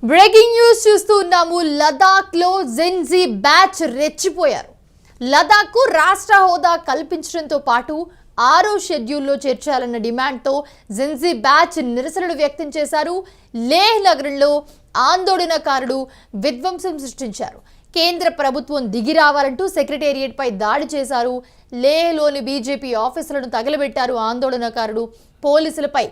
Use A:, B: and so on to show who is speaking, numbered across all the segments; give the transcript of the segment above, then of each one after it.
A: Breaking news చూస్తున్నాము. లదాఖ్ లో Gen Z batch రెచ్చిపోయారు. లదాఖ్ కు రాష్ట్ర హోదా కల్పించడంతో పాటు 6వ షెడ్యూల్లో చేర్చాలన్న డిమాండ్తో జెన్జీ బ్యాచ్ నిరసనలు వ్యక్తం చేశారు. లేహ్ నగరంలో ఆందోళనకారులు విధ్వంసం సృష్టించారు. కేంద్ర ప్రభుత్వం దిగి రావాలంటూ సెక్రటేరియట్ పై దాడి చేశారు. లేహ్లోని బీజేపీ ఆఫీసులను తగలబెట్టారు ఆందోళనకారులు. పోలీసులపై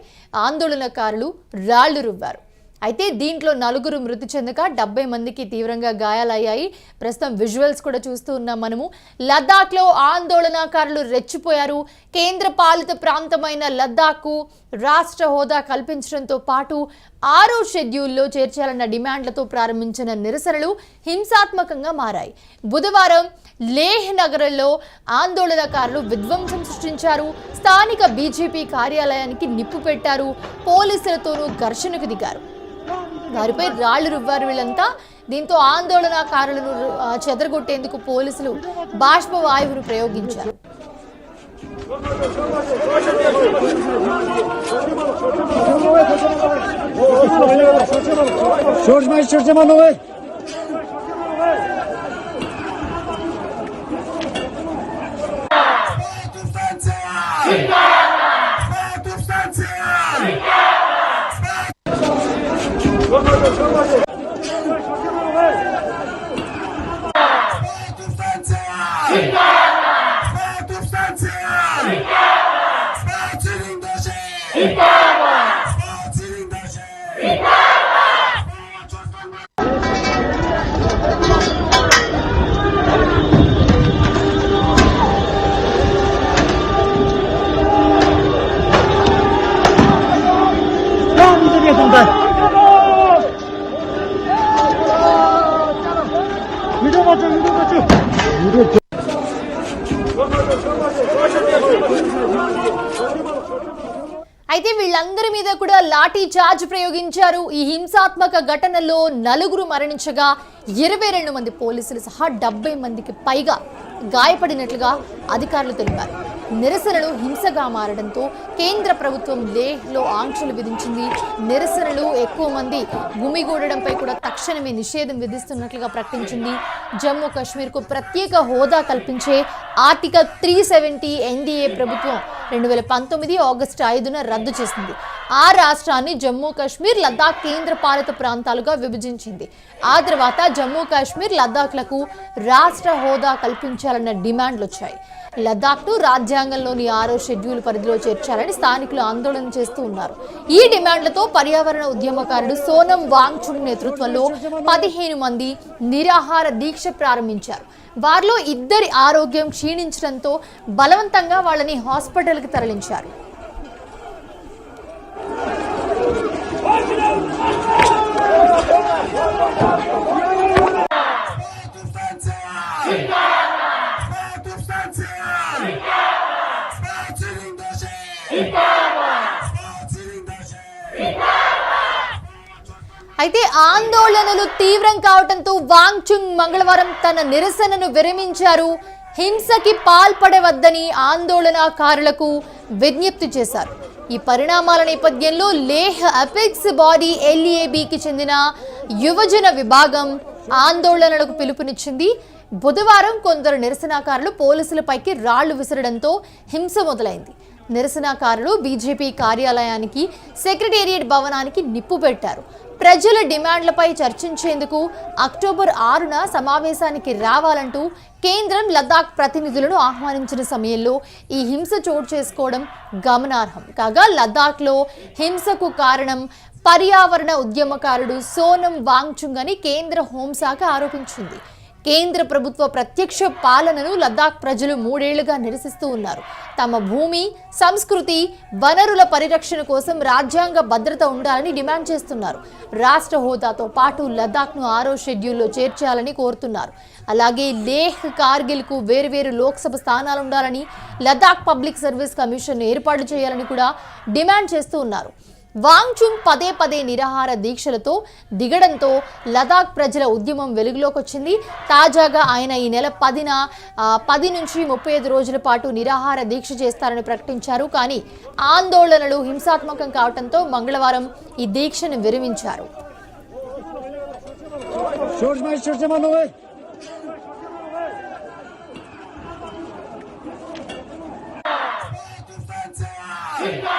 A: ఆందోళనకారులు రాళ్లు రువ్వారు. అయితే దీంట్లో 4 మృతి చెందగా 70 మందికి తీవ్రంగా గాయాలయ్యాయి. ప్రస్తుతం విజువల్స్ కూడా చూస్తూ ఉన్నాం మనము. లద్దాఖ్లో ఆందోళనకారులు రెచ్చిపోయారు. కేంద్ర పాలిత ప్రాంతమైన లద్దాఖ్కు రాష్ట్ర హోదా కల్పించడంతో పాటు 6వ షెడ్యూల్లో చేర్చాలన్న డిమాండ్లతో ప్రారంభించిన నిరసనలు హింసాత్మకంగా మారాయి. బుధవారం లేహ్ నగరంలో ఆందోళనకారులు విధ్వంసం సృష్టించారు. స్థానిక బీజేపీ కార్యాలయానికి నిప్పు పెట్టారు. పోలీసులతోనూ ఘర్షణకు దిగారు. వారిపై రాళ్లు రువ్వారు వీళ్ళంతా. దీంతో ఆందోళనకారులను చెదరగొట్టేందుకు పోలీసులు బాష్ప వాయువును ప్రయోగించారు. అయితే వీళ్ళందరి మీద కూడా లాఠీ చార్జ్ ప్రయోగించారు. ఈ హింసాత్మక ఘటనలో 4 మరణించగా 22 మంది పోలీసులు సహా 70 మందికి పైగా గాయపడినట్లుగా అధికారులు తెలిపారు. నిరసనలు హింసగా మారడంతో కేంద్ర ప్రభుత్వం లేహ్లో ఆంక్షలు విధించింది. నిరసనలు ఎక్కువ మంది గుమిగూడడంపై కూడా తక్షణమే నిషేధం విధిస్తున్నట్లుగా ప్రకటించింది. జమ్మూ కాశ్మీర్కు ప్రత్యేక హోదా కల్పించే ఆర్టికల్ 370 ఎన్డీఏ ప్రభుత్వం 2019 ఆగస్టు 5న రద్దు చేసింది. ఆ రాష్ట్రాన్ని జమ్మూ కాశ్మీర్, లద్దాఖ్ కేంద్ర పాలిత ప్రాంతాలుగా విభజించింది. ఆ తర్వాత జమ్మూ కాశ్మీర్, లద్దాఖ్లకు రాష్ట్ర హోదా కల్పించాలన్న డిమాండ్లు వచ్చాయి. లద్దాఖ్ను రాజ్యాంగంలోని 6వ షెడ్యూల్ పరిధిలో చేర్చాలని స్థానికులు ఆందోళన చేస్తూ ఉన్నారు. ఈ డిమాండ్లతో పర్యావరణ ఉద్యమకారుడు సోనం వాంగ్చుక్ నేతృత్వంలో 15 మంది నిరాహార దీక్ష ప్రారంభించారు. వారిలో 2 ఆరోగ్యం క్షీణించడంతో బలవంతంగా వాళ్ళని హాస్పిటల్కి తరలించారు. అయితే ఆందోళనలు తీవ్రం కావడంతో వాంగ్చుక్ మంగళవారం తన నిరసనను విరమించారు. హింసకి పాల్పడవద్దని ఆందోళనకారులకు విజ్ఞప్తి చేశారు. ఈ పరిణామాల నేపథ్యంలో లేహ్ అపెక్స్ బాడీ LABకి చెందిన యువజన విభాగం ఆందోళనలకు పిలుపునిచ్చింది. బుధవారం కొందరు నిరసనకారులు పోలీసులపైకి రాళ్లు విసరడంతో హింస మొదలైంది. నిరసనకారులు బీజేపీ కార్యాలయానికి, సెక్రటేరియట్ భవనానికి నిప్పు పెట్టారు. ప్రజల డిమాండ్లపై చర్చించేందుకు అక్టోబర్ 6న సమావేశానికి రావాలంటూ కేంద్రం లద్దాఖ్ ప్రతినిధులను ఆహ్వానించిన సమయంలో ఈ హింస చోటు చేసుకోవడం గమనార్హం. కాగా లద్దాఖ్లో హింసకు కారణం పర్యావరణ ఉద్యమకారుడు సోనం వాంగ్చుక్ అని కేంద్ర హోంశాఖ ఆరోపించింది. కేంద్ర ప్రభుత్వ ప్రత్యక్ష పాలనను లద్దాఖ్ ప్రజలు 3 ఏళ్లుగా నిరసిస్తూ ఉన్నారు. తమ భూమి, సంస్కృతి, వనరుల పరిరక్షణ కోసం రాజ్యాంగ భద్రత ఉండాలని డిమాండ్ చేస్తున్నారు. రాష్ట్ర హోదాతో పాటు లద్దాఖ్ను 6వ షెడ్యూల్లో చేర్చాలని కోరుతున్నారు. అలాగే లేహ్, కార్గిల్కు వేర్వేరు లోక్సభ స్థానాలు ఉండాలని, లద్దాఖ్ పబ్లిక్ సర్వీస్ కమిషన్ ఏర్పాటు చేయాలని కూడా డిమాండ్ చేస్తూ ఉన్నారు. వాంగ్చుక్ పదే నిరాహార దీక్షలతో దిగడంతో లదాఖ్ ప్రజల ఉద్యమం వెలుగులోకి వచ్చింది. తాజాగా ఆయన ఈ నెల 10 నుంచి 35 రోజుల పాటు నిరాహార దీక్ష చేస్తారని ప్రకటించారు. కానీ ఆందోళనలు హింసాత్మకం కావడంతో మంగళవారం ఈ దీక్షను విరమించారు.
B: George Manuel.
C: Sim.